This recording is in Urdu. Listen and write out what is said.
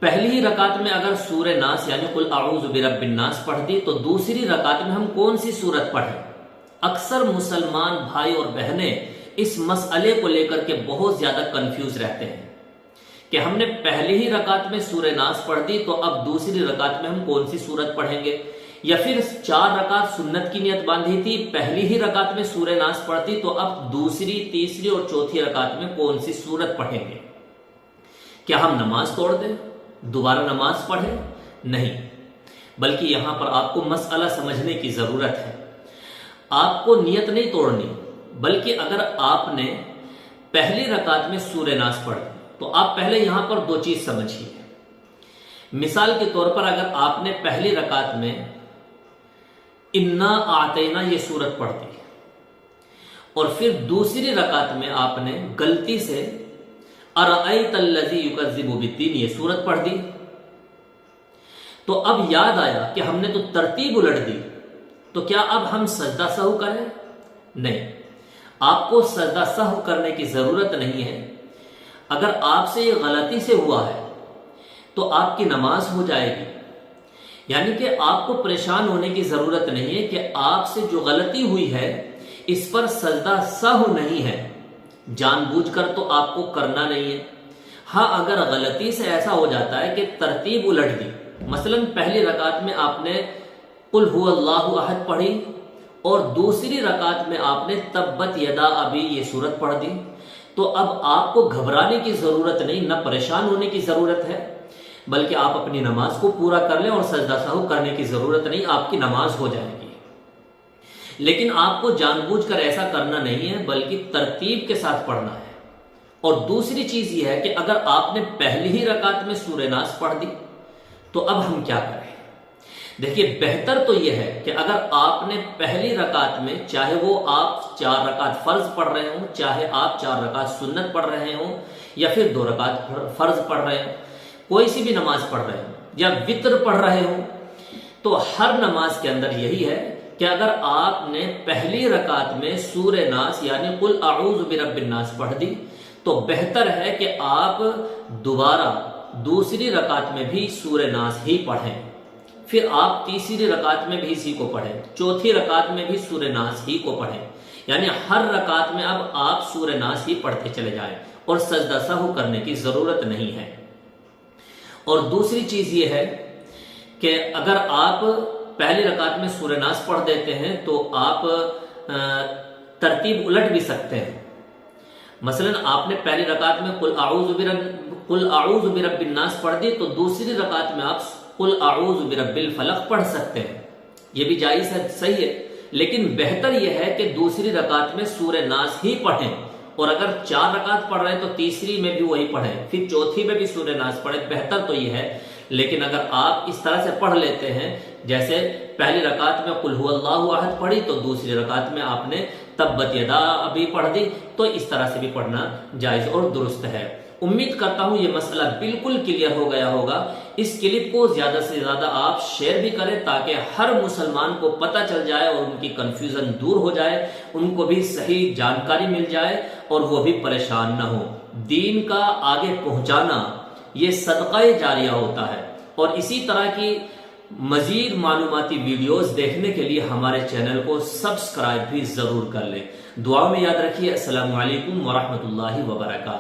پہلی ہی رکعت میں اگر سورہ ناس یعنی قل اعوذ برب الناس پڑھ دی تو دوسری رکعت میں ہم کون سی سورت پڑھیں؟ اکثر مسلمان بھائی اور بہنیں اس مسئلے کو لے کر کے بہت زیادہ کنفیوز رہتے ہیں کہ ہم نے پہلی ہی رکعت میں سورہ ناس پڑھ دی تو اب دوسری رکعت میں ہم کون سی سورت پڑھیں گے، یا پھر 4 رکعت سنت کی نیت باندھی تھی، پہلی ہی رکعت میں سورہ ناس پڑھتی تو اب دوسری، تیسری اور چوتھی رکعت میں کون سی سورت پڑھیں گے؟ کیا ہم نماز توڑ دیں، دوبارہ نماز پڑھیں؟ نہیں، بلکہ یہاں پر آپ کو مسئلہ سمجھنے کی ضرورت ہے۔ آپ کو نیت نہیں توڑنی، بلکہ اگر آپ نے پہلی رکعت میں سورہ ناس پڑھی تو آپ پہلے یہاں پر 2 چیز سمجھیے۔ مثال کے طور پر اگر آپ نے پہلی رکعت میں انا اعطینا یہ سورت پڑھ دی اور پھر دوسری رکعت میں آپ نے غلطی سے ارأیت الذی یکذب بالدین یہ سورت پڑھ دی، تو اب یاد آیا کہ ہم نے تو ترتیب الٹ دی، تو کیا اب ہم سجدہ سہو کریں؟ نہیں، آپ کو سجدہ سہو کرنے کی ضرورت نہیں ہے۔ اگر آپ سے یہ غلطی سے ہوا ہے تو آپ کی نماز ہو جائے گی، یعنی کہ آپ کو پریشان ہونے کی ضرورت نہیں ہے کہ آپ سے جو غلطی ہوئی ہے اس پر سجدہ سہو نہیں ہے، جان بوجھ کر تو آپ کو کرنا نہیں ہے۔ ہاں، اگر غلطی سے ایسا ہو جاتا ہے کہ ترتیب الٹ دی، مثلا پہلی رکعت میں آپ نے قل هو اللہ احد پڑھی اور دوسری رکعت میں آپ نے تبت یدا ابی یہ سورت پڑھ دی، تو اب آپ کو گھبرانے کی ضرورت نہیں، نہ پریشان ہونے کی ضرورت ہے، بلکہ آپ اپنی نماز کو پورا کر لیں اور سجدہ سہو کرنے کی ضرورت نہیں، آپ کی نماز ہو جائے گی۔ لیکن آپ کو جان بوجھ کر ایسا کرنا نہیں ہے، بلکہ ترتیب کے ساتھ پڑھنا ہے۔ اور دوسری چیز یہ ہے کہ اگر آپ نے پہلی ہی رکعت میں سورہ ناس پڑھ دی تو اب ہم کیا کریں؟ دیکھیے، بہتر تو یہ ہے کہ اگر آپ نے پہلی رکعت میں، چاہے وہ آپ 4 رکعت فرض پڑھ رہے ہوں، چاہے آپ 4 رکعت سنت پڑھ رہے ہوں، یا پھر 2 رکعت فرض پڑھ رہے ہوں، کوئی سی بھی نماز پڑھ رہے ہوں یا وتر پڑھ رہے ہوں، تو ہر نماز کے اندر یہی ہے کہ اگر آپ نے پہلی رکعت میں سورہ ناس یعنی قل اعوذ برب الناس پڑھ دی تو بہتر ہے کہ آپ دوبارہ دوسری رکعت میں بھی سورہ ناس ہی پڑھیں، پھر آپ تیسری رکعت میں بھی اسی کو پڑھیں، چوتھی رکعت میں بھی سورہ ناس ہی کو پڑھیں، یعنی ہر رکعت میں اب آپ سورہ ناس ہی پڑھتے چلے جائیں اور سجدہ سہو کرنے کی ضرورت نہیں ہے۔ اور دوسری چیز یہ ہے کہ اگر آپ پہلی رکعت میں سورہ ناس پڑھ دیتے ہیں تو آپ ترتیب الٹ بھی سکتے ہیں۔ مثلا آپ نے پہلی رکعت میں قل اعوذ برب الناس پڑھ دی تو دوسری رکعت میں آپ قل اعوذ برب الفلق پڑھ سکتے ہیں، یہ بھی جائز ہے، صحیح ہے، لیکن بہتر یہ ہے کہ دوسری رکعت میں سورہ ناس ہی پڑھیں، اور اگر 4 رکعت پڑھ رہے ہیں تو تیسری میں بھی وہی پڑھیں، پھر چوتھی میں بھی سورہ ناس پڑھیں، بہتر تو یہ ہے۔ لیکن اگر آپ اس طرح سے پڑھ لیتے ہیں، جیسے پہلی رکعت میں قل هو اللہ احد پڑھی تو دوسری رکعت میں آپ نے تبت یدا ابی پڑھ دی، تو اس طرح سے بھی پڑھنا جائز اور درست ہے۔ امید کرتا ہوں یہ مسئلہ بالکل کلیئر ہو گیا ہوگا۔ اس کلپ کو زیادہ سے زیادہ آپ شیئر بھی کریں تاکہ ہر مسلمان کو پتہ چل جائے اور ان کی کنفیوژن دور ہو جائے، ان کو بھی صحیح جانکاری مل جائے اور وہ بھی پریشان نہ ہو۔ دین کا آگے پہنچانا یہ صدقہ جاریہ ہوتا ہے، اور اسی طرح کی مزید معلوماتی ویڈیوز دیکھنے کے لیے ہمارے چینل کو سبسکرائب بھی ضرور کر لیں۔ دعا میں یاد رکھیے۔ السلام علیکم ورحمۃ اللہ وبرکاتہ۔